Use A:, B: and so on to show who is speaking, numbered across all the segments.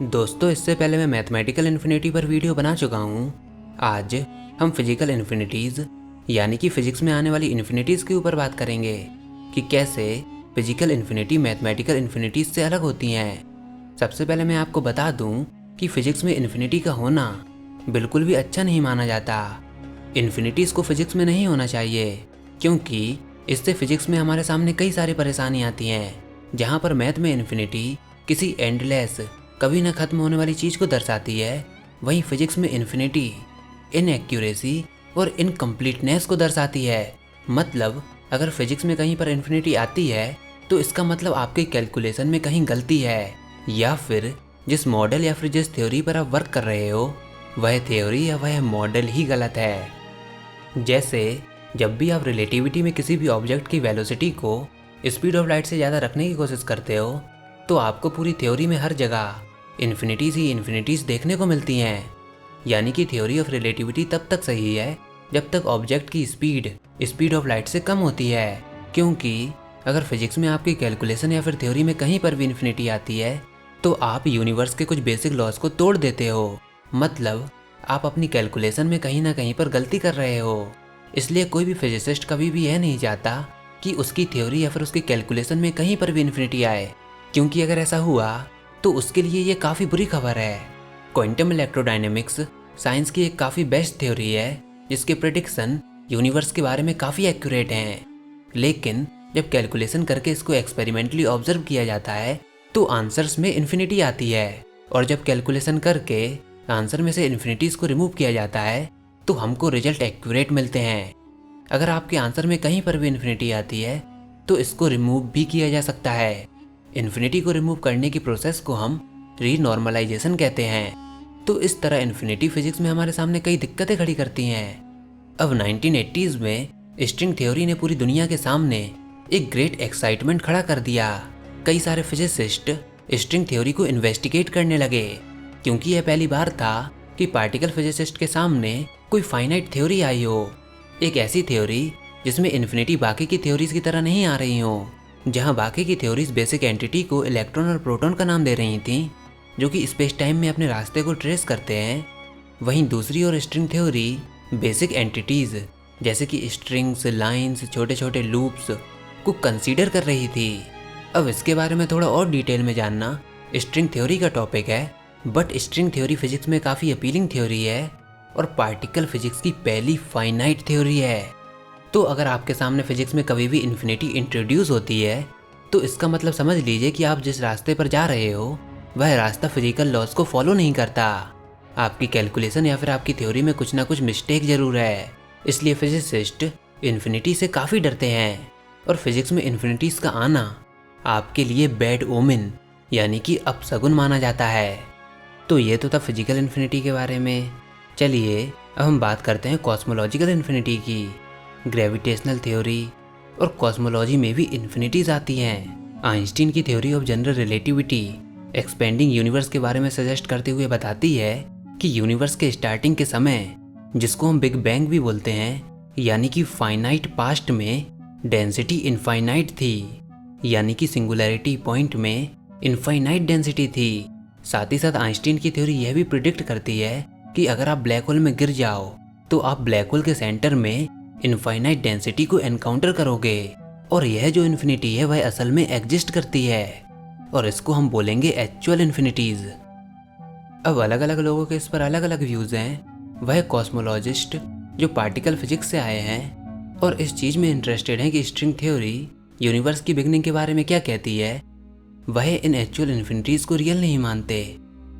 A: दोस्तों, इससे पहले मैं मैथमेटिकल इन्फिनिटी पर वीडियो बना चुका हूँ। आज हम फिजिकल इन्फिनिटीज़ यानी कि फिजिक्स में आने वाली इन्फिनिटीज़ के ऊपर बात करेंगे कि कैसे फिजिकल इन्फिनिटी मैथमेटिकल इन्फिनिटीज़ से अलग होती हैं। सबसे पहले मैं आपको बता दूँ कि फिजिक्स में इन्फिनिटी का होना बिल्कुल भी अच्छा नहीं माना जाता। इन्फिनिटीज़ को फिजिक्स में नहीं होना चाहिए क्योंकि इससे फिजिक्स में हमारे सामने कई सारी परेशानी आती हैं। जहाँ पर मैथ में इन्फिनिटी किसी एंडलेस कभी न खत्म होने वाली चीज़ को दर्शाती है, वहीं फिजिक्स में इन्फिनिटी इनएक्यूरेसी और इनकम्प्लीटनेस को दर्शाती है। मतलब अगर फिजिक्स में कहीं पर इन्फिनिटी आती है तो इसका मतलब आपके कैलकुलेशन में कहीं गलती है, या फिर जिस मॉडल या फिर जिस थ्योरी पर आप वर्क कर रहे हो वह थ्योरी या वह मॉडल ही गलत है। जैसे जब भी आप रिलेटिविटी में किसी भी ऑब्जेक्ट की वेलोसिटी को स्पीड ऑफ लाइट से ज़्यादा रखने की कोशिश करते हो तो आपको पूरी थ्योरी में हर जगह इन्फिनिटीज़ ही इन्फिनिटीज़ देखने को मिलती हैं। यानी कि थ्योरी ऑफ रिलेटिविटी तब तक सही है जब तक ऑब्जेक्ट की स्पीड ऑफ लाइट से कम होती है, क्योंकि अगर फिजिक्स में आपकी कैलकुलेशन या फिर थ्योरी में कहीं पर भी इन्फिनिटी आती है तो आप यूनिवर्स के कुछ बेसिक लॉज को तोड़ देते हो। मतलब आप अपनी कैलकुलेशन में कहीं ना कहीं पर गलती कर रहे हो। इसलिए कोई भी फिजिसिस्ट कभी भी यह नहीं चाहता कि उसकी थ्योरी या फिर उसकी कैलकुलेशन में कहीं पर भी इन्फिनिटी आए, क्योंकि अगर ऐसा हुआ तो उसके लिए ये काफ़ी बुरी खबर है। क्वांटम इलेक्ट्रोडायनेमिक्स साइंस की एक काफ़ी बेस्ट थ्योरी है जिसके प्रेडिक्शन यूनिवर्स के बारे में काफ़ी एक्यूरेट हैं। लेकिन जब कैलकुलेशन करके इसको एक्सपेरिमेंटली ऑब्जर्व किया जाता है तो आंसर्स में इन्फिनिटी आती है, और जब कैलकुलेशन करके आंसर में से इन्फिनिटीज़ को रिमूव किया जाता है तो हमको रिजल्ट एक्यूरेट मिलते हैं। अगर आपके आंसर में कहीं पर भी इन्फिनिटी आती है तो इसको रिमूव भी किया जा सकता है। इन्फिनिटी को रिमूव करने की प्रोसेस को हम रीनॉर्मलाइजेशन कहते हैं। तो इस तरह इन्फिनिटी फिजिक्स में हमारे सामने कई दिक्कतें खड़ी करती हैं। अब 1980s में स्ट्रिंग थ्योरी ने पूरी दुनिया के सामने एक ग्रेट एक्साइटमेंट खड़ा कर दिया। कई सारे फिजिसिस्ट स्ट्रिंग थ्योरी को इन्वेस्टिगेट करने लगे, क्योंकि यह पहली बार था कि पार्टिकल फिजिसिस्ट के सामने कोई फाइनाइट थ्योरी आई हो। एक ऐसी थ्योरी जिसमें इन्फिनिटी बाकी की थ्योरीज की तरह नहीं आ रही हो, जहां बाकी की थ्योरीज बेसिक एंटिटी को इलेक्ट्रॉन और प्रोटॉन का नाम दे रही थीं, जो कि स्पेस टाइम में अपने रास्ते को ट्रेस करते हैं। वहीं दूसरी ओर स्ट्रिंग थ्योरी बेसिक एंटिटीज जैसे कि स्ट्रिंग्स, लाइंस, छोटे छोटे लूप्स को कंसीडर कर रही थी। अब इसके बारे में थोड़ा और डिटेल में जानना स्ट्रिंग थ्योरी का टॉपिक है, बट स्ट्रिंग थ्योरी फिजिक्स में काफ़ी अपीलिंग थ्योरी है और पार्टिकल फिजिक्स की पहली फाइनाइट थ्योरी है। तो अगर आपके सामने फिजिक्स में कभी भी इन्फिनिटी इंट्रोड्यूस होती है तो इसका मतलब समझ लीजिए कि आप जिस रास्ते पर जा रहे हो वह रास्ता फिजिकल लॉज को फॉलो नहीं करता। आपकी कैलकुलेशन या फिर आपकी थ्योरी में कुछ ना कुछ मिस्टेक जरूर है। इसलिए फिजिसिस्ट इन्फिनिटी से काफ़ी डरते हैं, और फिजिक्स में इन्फिनिटीज़ का आना आपके लिए बैड ओमेन यानी कि अपशगुन माना जाता है। तो ये तो था फिजिकल इन्फिनिटी के बारे में। चलिए अब हम बात करते हैं कॉस्मोलॉजिकल इन्फिनिटी की। ग्रेविटेशनल थ्योरी और कॉस्मोलॉजी में भी इन्फिनिटीज आती हैं। आइंस्टीन की theory of general relativity expanding universe के बारे में सजेस्ट करते हुए बताती है कि यूनिवर्स के स्टार्टिंग के समय, जिसको हम बिग बैंग भी बोलते हैं, यानी कि फाइनाइट पास्ट में डेंसिटी इनफाइनाइट थी, यानी कि सिंगुलैरिटी पॉइंट में इनफाइनाइट डेंसिटी थी। साथ ही साथ आइंस्टीन की थ्योरी यह भी प्रिडिक्ट करती है कि अगर आप ब्लैक होल में गिर जाओ तो आप ब्लैक होल के सेंटर में इनफाइनाइट डेंसिटी को एनकाउंटर करोगे, और यह जो इन्फिनिटी है वह असल में एग्जिस्ट करती है, और इसको हम बोलेंगे एक्चुअल इन्फिनिटीज। अब अलग अलग लोगों के इस पर अलग अलग व्यूज हैं। वह कॉस्मोलॉजिस्ट जो पार्टिकल फिजिक्स से आए हैं और इस चीज़ में इंटरेस्टेड हैं कि स्ट्रिंग थ्योरी यूनिवर्स की बिगनिंग के बारे में क्या कहती है, वह इन एक्चुअल इन्फिनिटीज को रियल नहीं मानते,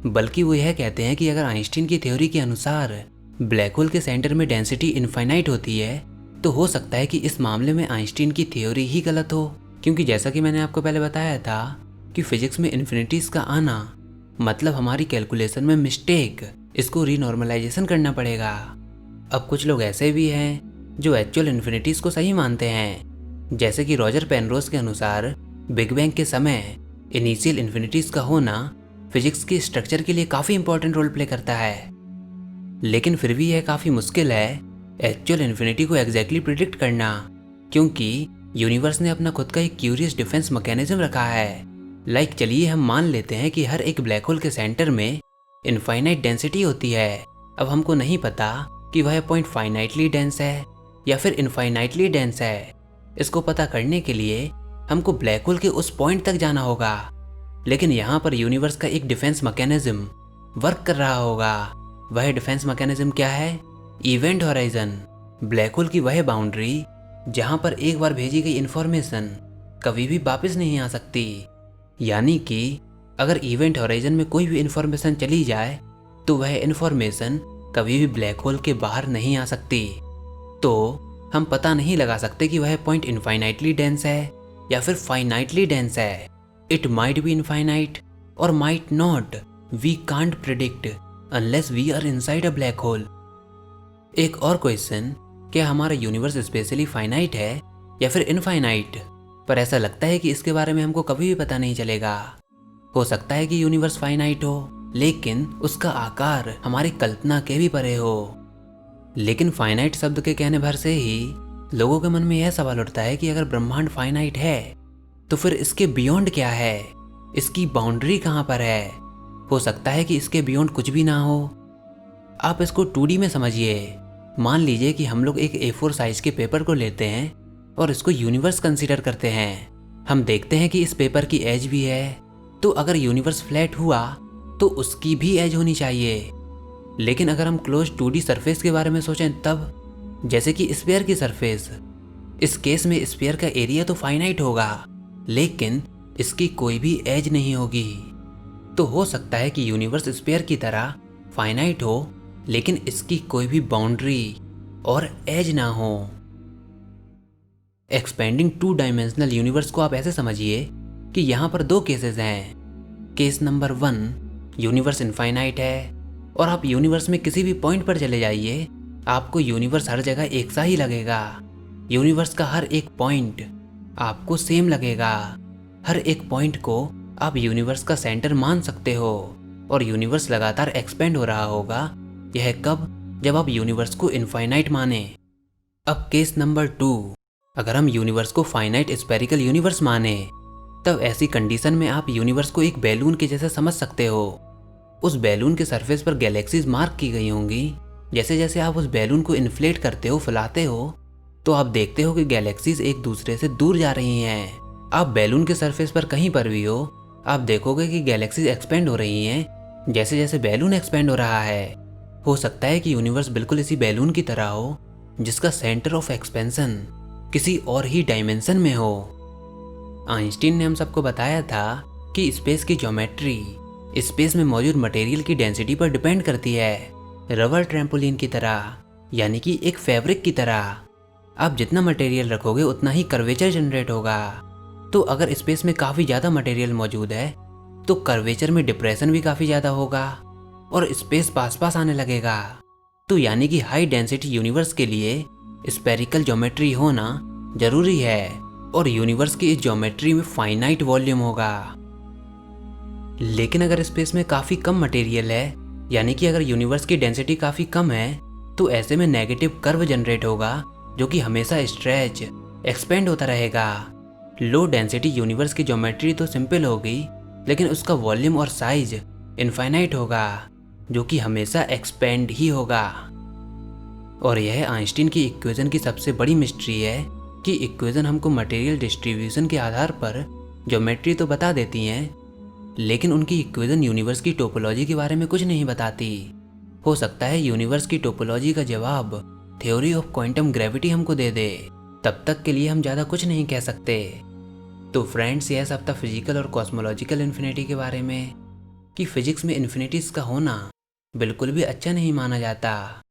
A: बल्कि वो यह कहते हैं कि अगर आइंस्टीन की थ्योरी के अनुसार ब्लैक होल के सेंटर में डेंसिटी इनफाइनाइट होती है तो हो सकता है कि इस मामले में आइंस्टीन की थ्योरी ही गलत हो, क्योंकि जैसा कि मैंने आपको पहले बताया था कि फिजिक्स में इन्फिनिटीज का आना मतलब हमारी कैलकुलेशन में मिस्टेक, इसको रीनॉर्मलाइजेशन करना पड़ेगा। अब कुछ लोग ऐसे भी हैं जो एक्चुअल इन्फिनिटीज को सही मानते हैं, जैसे कि रॉजर पेनरोज के अनुसार बिग बैंग के समय इनिशियल इन्फिनिटीज का होना फिजिक्स के स्ट्रक्चर के लिए काफ़ी इंपॉर्टेंट रोल प्ले करता है। लेकिन फिर भी यह काफ़ी मुश्किल है एक्चुअल इन्फिनिटी को एग्जैक्टली प्रिडिक्ट करना, क्योंकि यूनिवर्स ने अपना खुद का एक क्यूरियस डिफेंस मैकेनिज्म रखा है। चलिए हम मान लेते हैं कि हर एक ब्लैक होल के सेंटर में इनफाइनाइट डेंसिटी होती है। अब हमको नहीं पता कि वह पॉइंट फाइनाइटली डेंस है या फिर इनफाइनाइटली डेंस है। इसको पता करने के लिए हमको ब्लैक होल के उस पॉइंट तक जाना होगा। लेकिन यहाँ पर यूनिवर्स का एक डिफेंस मैकेनिज्म वर्क कर रहा होगा। वह डिफेंस मैकेनिज्म क्या है? Event horizon. ब्लैक होल की वह बाउंड्री जहाँ पर एक बार भेजी गई इन्फॉर्मेशन कभी भी वापस नहीं आ सकती। यानी कि अगर इवेंट होराइजन में कोई भी इन्फॉर्मेशन चली जाए तो वह इन्फॉर्मेशन कभी भी ब्लैक होल के बाहर नहीं आ सकती। तो हम पता नहीं लगा सकते कि वह पॉइंट इनफाइनाइटली डेंस है या फिर फाइनाइटली डेंस है। इट माइट बी इनफाइनाइट और might not. We can't predict unless we are inside a black hole. एक और क्वेश्चन, क्या हमारा यूनिवर्स स्पेशली फाइनाइट है या फिर इनफाइनाइट? पर ऐसा लगता है कि इसके बारे में हमको कभी भी पता नहीं चलेगा। हो सकता है कि यूनिवर्स फाइनाइट हो लेकिन उसका आकार हमारी कल्पना के भी परे हो। लेकिन फाइनाइट शब्द के कहने भर से ही लोगों के मन में यह सवाल उठता है कि अगर ब्रह्मांड फाइनाइट है तो फिर इसके बियॉन्ड क्या है? इसकी बाउंड्री कहाँ पर है? हो सकता है कि इसके बियॉन्ड कुछ भी ना हो। आप इसको 2D में समझिए। मान लीजिए कि हम लोग एक A4 साइज के पेपर को लेते हैं और इसको यूनिवर्स कंसीडर करते हैं। हम देखते हैं कि इस पेपर की एज भी है, तो अगर यूनिवर्स फ्लैट हुआ तो उसकी भी एज होनी चाहिए। लेकिन अगर हम क्लोज 2D सरफेस के बारे में सोचें तब, जैसे कि स्फीयर की सरफेस, इस केस में स्फीयर का एरिया तो फाइनाइट होगा लेकिन इसकी कोई भी एज नहीं होगी। तो हो सकता है कि यूनिवर्स स्फीयर की तरह फाइनाइट हो लेकिन इसकी कोई भी बाउंड्री और एज ना हो। एक्सपेंडिंग 2 डायमेंशनल यूनिवर्स को आप ऐसे समझिए कि यहाँ पर 2 केसेस हैं। केस नंबर 1, यूनिवर्स इनफाइनाइट है और आप यूनिवर्स में किसी भी पॉइंट पर चले जाइए, आपको यूनिवर्स हर जगह एक सा ही लगेगा। यूनिवर्स का हर एक पॉइंट आपको सेम लगेगा। हर एक पॉइंट को आप यूनिवर्स का सेंटर मान सकते हो और यूनिवर्स लगातार एक्सपेंड हो रहा होगा। यह कब? जब आप यूनिवर्स को इनफाइनाइट माने। अब केस नंबर 2, अगर हम यूनिवर्स को फाइनाइट स्फेरिकल यूनिवर्स माने तब ऐसी कंडीशन में आप यूनिवर्स को एक बैलून के जैसे समझ सकते हो। उस बैलून के सरफेस पर गैलेक्सीज मार्क की गई होंगी। जैसे जैसे आप उस बैलून को इन्फ्लेट करते हो, फुलाते हो, तो आप देखते हो कि गैलेक्सीज एक दूसरे से दूर जा रही हैं। आप बैलून के सरफेस पर कहीं पर भी हो, आप देखोगे कि गैलेक्सीज एक्सपेंड हो रही हैं जैसे जैसे बैलून एक्सपेंड हो रहा है। हो सकता है कि यूनिवर्स बिल्कुल इसी बैलून की तरह हो जिसका सेंटर ऑफ एक्सपेंशन किसी और ही डायमेंशन में हो। आइंस्टीन ने हम सबको बताया था कि स्पेस की ज्योमेट्री स्पेस में मौजूद मटेरियल की डेंसिटी पर डिपेंड करती है, रबर ट्रैम्पोलिन की तरह, यानी कि एक फैब्रिक की तरह। आप जितना मटेरियल रखोगे उतना ही कर्वेचर जनरेट होगा। तो अगर स्पेस में काफ़ी ज़्यादा मटेरियल मौजूद है तो कर्वेचर में डिप्रेशन भी काफ़ी ज़्यादा होगा और स्पेस पास पास आने लगेगा। तो यानी कि हाई डेंसिटी यूनिवर्स के लिए स्फेरिकल ज्योमेट्री होना जरूरी है और यूनिवर्स की इस ज्योमेट्री में फाइनाइट वॉल्यूम होगा। लेकिन अगर स्पेस में काफ़ी कम मटेरियल है, यानी कि अगर यूनिवर्स की डेंसिटी काफ़ी कम है, तो ऐसे में नेगेटिव कर्व जनरेट होगा जो कि हमेशा स्ट्रेच एक्सपेंड होता रहेगा। लो डेंसिटी यूनिवर्स की ज्योमेट्री तो सिंपल होगी लेकिन उसका वॉल्यूम और साइज इनफाइनाइट होगा जो कि हमेशा एक्सपेंड ही होगा। और यह आइंस्टीन की इक्वेशन की सबसे बड़ी मिस्ट्री है कि इक्वेशन हमको मटेरियल डिस्ट्रीब्यूशन के आधार पर ज्योमेट्री तो बता देती हैं लेकिन उनकी इक्वेशन यूनिवर्स की टोपोलॉजी के बारे में कुछ नहीं बताती। हो सकता है यूनिवर्स की टोपोलॉजी का जवाब थ्योरी ऑफ क्वांटम ग्रेविटी हमको दे दे, तब तक के लिए हम ज़्यादा कुछ नहीं कह सकते। तो फ्रेंड्स, यह सब था फिजिकल और कॉस्मोलॉजिकल इन्फिनिटी के बारे में कि फिजिक्स में इन्फिनिटीज़ का होना बिल्कुल भी अच्छा नहीं माना जाता।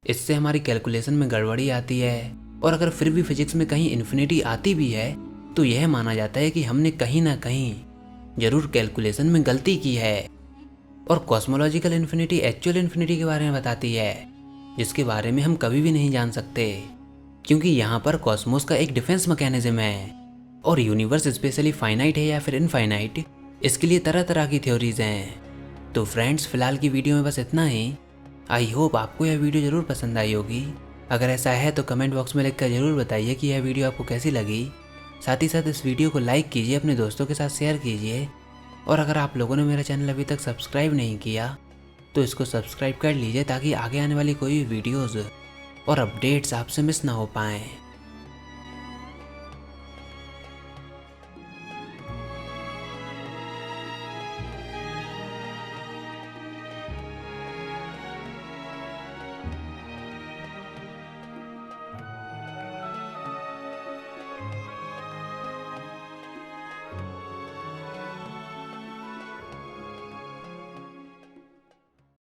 A: इससे हमारी कैलकुलेशन में गड़बड़ी आती है और अगर फिर भी फिजिक्स में कहीं इन्फिनिटी आती भी है तो यह माना जाता है कि हमने कहीं ना कहीं जरूर कैलकुलेशन में गलती की है। और कॉस्मोलॉजिकल इन्फिनिटी एक्चुअल इन्फिनिटी के बारे में बताती है जिसके बारे में हम कभी भी नहीं जान सकते, क्योंकि यहाँ पर कॉस्मोस का एक डिफेंस मैकेनिज्म है और यूनिवर्स स्पेशली फाइनाइट है या फिर इनफाइनाइट, इसके लिए तरह तरह की थ्योरीज हैं। तो फ्रेंड्स, फिलहाल की वीडियो में बस इतना ही। आई होप आपको यह वीडियो ज़रूर पसंद आई होगी। अगर ऐसा है तो कमेंट बॉक्स में लिखकर ज़रूर बताइए कि यह वीडियो आपको कैसी लगी। साथ ही साथ इस वीडियो को लाइक कीजिए, अपने दोस्तों के साथ शेयर कीजिए और अगर आप लोगों ने मेरा चैनल अभी तक सब्सक्राइब नहीं किया तो इसको सब्सक्राइब कर लीजिए ताकि आगे आने वाली कोई वीडियोज़ और अपडेट्स आपसे मिस ना हो पाएँ।